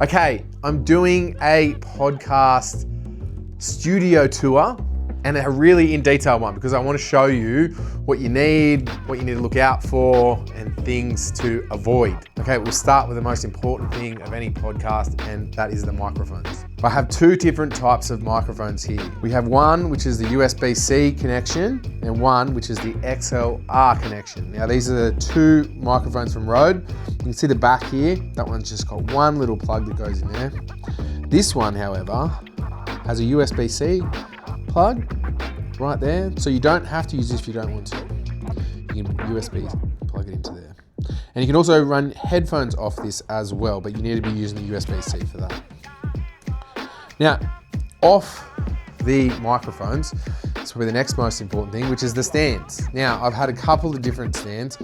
Okay, I'm doing a podcast studio tour and a really in detail one because I want to show you what you need to look out for and things to avoid. Okay, we'll start with the most important thing of any podcast, and that is the microphones. I have two different types of microphones here. We have one which is the USB-C connection and one which is the XLR connection. Now these are the two microphones from Rode. You can see the back here, that one's just got one little plug that goes in there. This one, however, has a USB-C plug right there, so you don't have to use this if you don't want to. You can USB plug it into there. And you can also run headphones off this as well, but you need to be using the USB-C for that. Now, off the microphones, it's probably the next most important thing, which is the stands. Now, I've had a couple of different stands,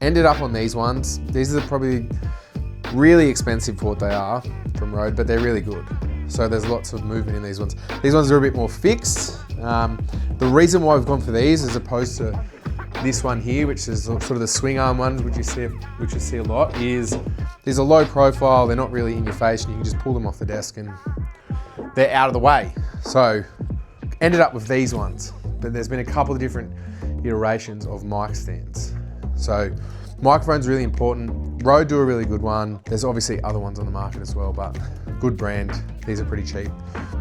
ended up on these ones. These are probably really expensive for what they are from Rode, but they're really good. So there's lots of movement in these ones. These ones are a bit more fixed. The reason why we've gone for these as opposed to this one here, which is sort of the swing arm ones, which you see a lot, is these are low profile, they're not really in your face, and you can just pull them off the desk and they're out of the way. So ended up with these ones, but there's been a couple of different iterations of mic stands. So microphone's really important. Rode do a really good one. There's obviously other ones on the market as well, but good brand. These are pretty cheap,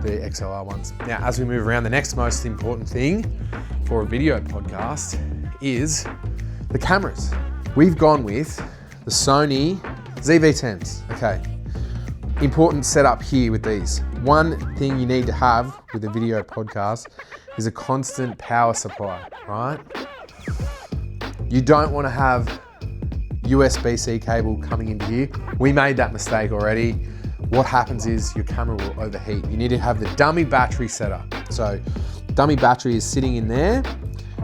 the XLR ones. Now, as we move around, the next most important thing for a video podcast is the cameras. We've gone with the Sony ZV-10s. Okay, important setup here with these. One thing you need to have with a video podcast is a constant power supply, right? You don't want to have USB-C cable coming into here. We made that mistake already. What happens is your camera will overheat. You need to have the dummy battery set up. So dummy battery is sitting in there.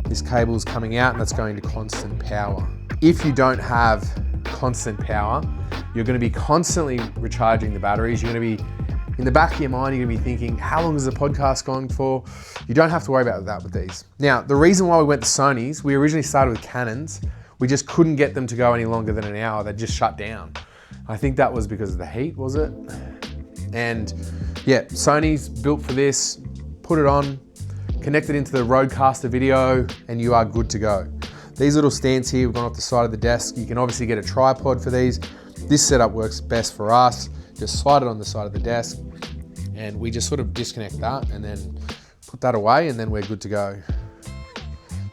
This cable is coming out and that's going to constant power. If you don't have constant power, you're going to be constantly recharging the batteries. You're going to be, in the back of your mind, you're going to be thinking, how long is the podcast going for? You don't have to worry about that with these. Now, the reason why we went to Sony's, we originally started with Canons. We just couldn't get them to go any longer than an hour. They just shut down. I think that was because of the heat, was it? And yeah, Sony's built for this. Put it on, connect it into the Rodecaster video, and you are good to go. These little stands here, we've gone off the side of the desk. You can obviously get a tripod for these. This setup works best for us. Just slide it on the side of the desk, and we just sort of disconnect that and then put that away, and then we're good to go.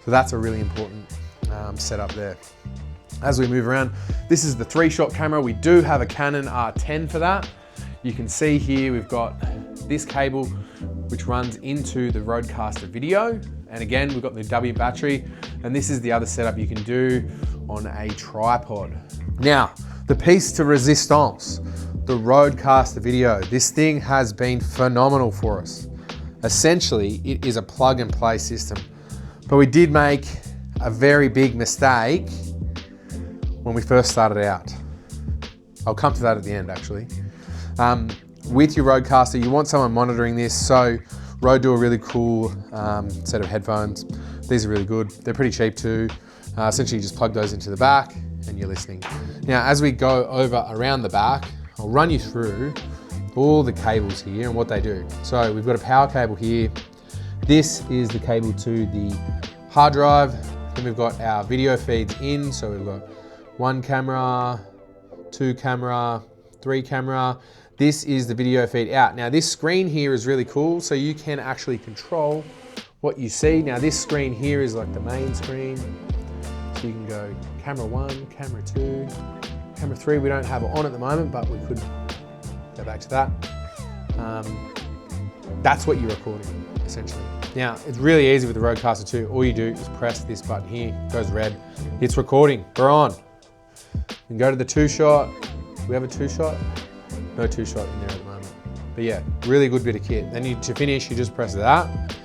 So that's a really important setup there. As we move around, this is the 3-shot camera. We do have a Canon R10 for that. You can see here we've got this cable which runs into the Rodecaster video. And again, we've got the W battery, and this is the other setup you can do on a tripod. Now, the piece de resistance, the Rodecaster video. This thing has been phenomenal for us. Essentially, it is a plug and play system. But we did make a very big mistake when we first started out. I'll come to that at the end, actually. With your Rodecaster, you want someone monitoring this. So Rode do a really cool set of headphones. These are really good. They're pretty cheap too. Essentially, you just plug those into the back and you're listening. Now, as we go over around the back, I'll run you through all the cables here and what they do. So we've got a power cable here. This is the cable to the hard drive. Then we've got our video feeds in. So we've got 1 camera, 2 camera, 3 camera. This is the video feed out. Now this screen here is really cool, so you can actually control what you see. Now this screen here is like the main screen. So you can go camera 1, camera 2, camera 3. We don't have it on at the moment, but we could go back to that. That's what you're recording, essentially. Now, it's really easy with the Rodecaster 2. All you do is press this button here, it goes red. It's recording, we're on. You can go to the 2-shot. We have a 2-shot? No 2-shot in there at the moment. But yeah, really good bit of kit. Then to finish, you just press that,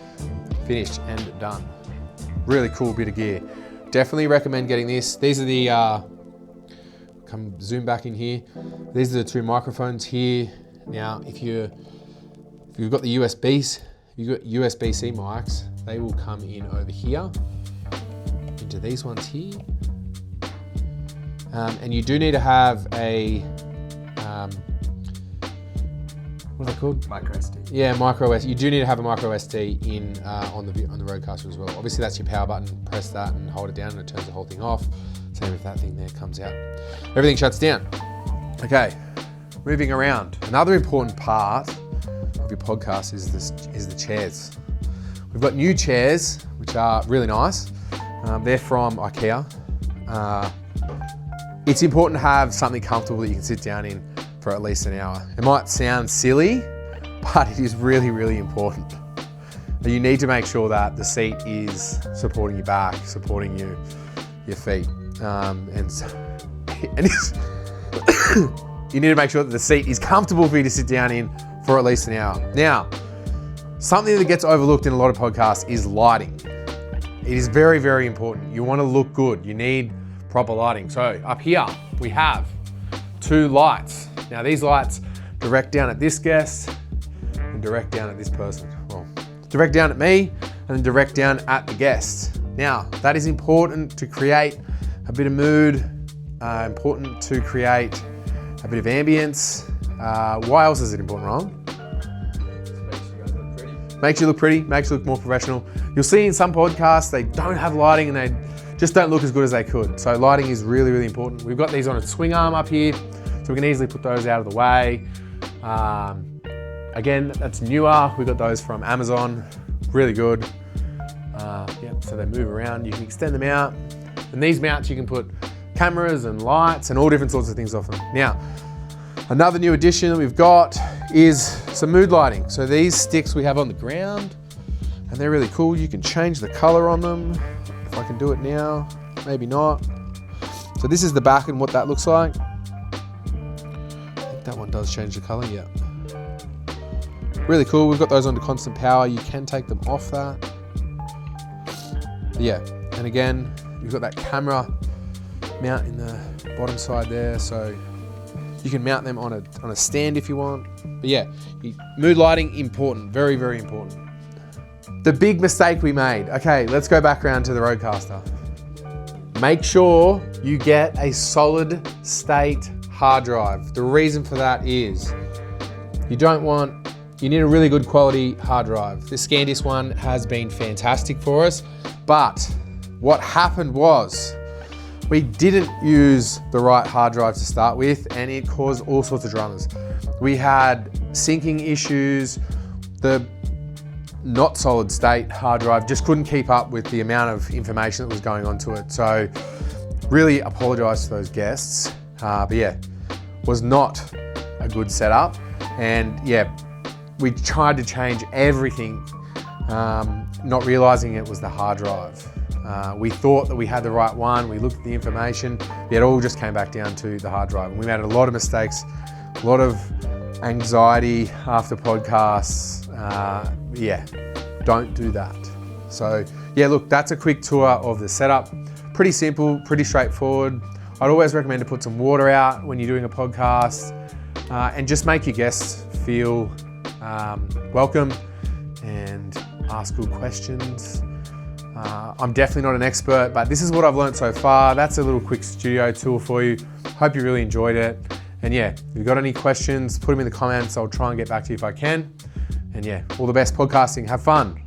finished and done. Really cool bit of gear. Definitely recommend getting this. These are the, come zoom back in here. These are the 2 microphones here. Now, if you've got the USBs, you've got USB-C mics, they will come in over here into these ones here. And you do need to have a What are they called? Micro SD. Yeah, micro SD. You do need to have a micro SD in on the Rodecaster as well. Obviously, that's your power button. Press that and hold it down, and it turns the whole thing off. Same if that thing there comes out. Everything shuts down. Okay, moving around. Another important part of your podcast is the chairs. We've got new chairs, which are really nice. They're from IKEA. It's important to have something comfortable that you can sit down in for at least an hour. It might sound silly, but it is really, really important. You need to make sure that the seat is supporting your back, supporting your feet. You need to make sure that the seat is comfortable for you to sit down in for at least an hour. Now, something that gets overlooked in a lot of podcasts is lighting. It is very, very important. You want to look good. You need proper lighting. So up here, we have 2 lights. Now these lights direct down at this guest and direct down at this person. Well, direct down at me and then direct down at the guest. Now, that is important to create a bit of mood, important to create a bit of ambience. Why else is it important, Ron? Makes you look pretty, makes you look more professional. You'll see in some podcasts, they don't have lighting and they just don't look as good as they could. So lighting is really, really important. We've got these on a swing arm up here, so we can easily put those out of the way. Again, that's newer. We got those from Amazon, really good. So they move around, you can extend them out. And these mounts, you can put cameras and lights and all different sorts of things off them. Now, another new addition that we've got is some mood lighting. So these sticks we have on the ground, and they're really cool. You can change the color on them. If I can do it now, maybe not. So this is the back and what that looks like. I think that one does change the color, yeah. Really cool. We've got those on to constant power. You can take them off that. Yeah, and again, you've got that camera mount in the bottom side there, so you can mount them on a stand if you want. But yeah, mood lighting, important, very, very important. The big mistake we made. Okay, let's go back around to the Rodecaster. Make sure you get a solid state hard drive. The reason for that is you need a really good quality hard drive. This SanDisk one has been fantastic for us, but what happened was we didn't use the right hard drive to start with, and it caused all sorts of dramas. We had syncing issues. The not solid state hard drive just couldn't keep up with the amount of information that was going onto it. So really apologize to those guests. But yeah, was not a good setup. And yeah, we tried to change everything, not realizing it was the hard drive. We thought that we had the right one. We looked at the information. It all just came back down to the hard drive. And we made a lot of mistakes, a lot of anxiety after podcasts. Yeah, don't do that. So yeah, look, that's a quick tour of the setup. Pretty simple, pretty straightforward. I'd always recommend to put some water out when you're doing a podcast and just make your guests feel welcome and ask good questions. I'm definitely not an expert, but this is what I've learned so far. That's a little quick studio tour for you. Hope you really enjoyed it. And yeah, if you've got any questions, put them in the comments. I'll try and get back to you if I can. And yeah, all the best podcasting. Have fun.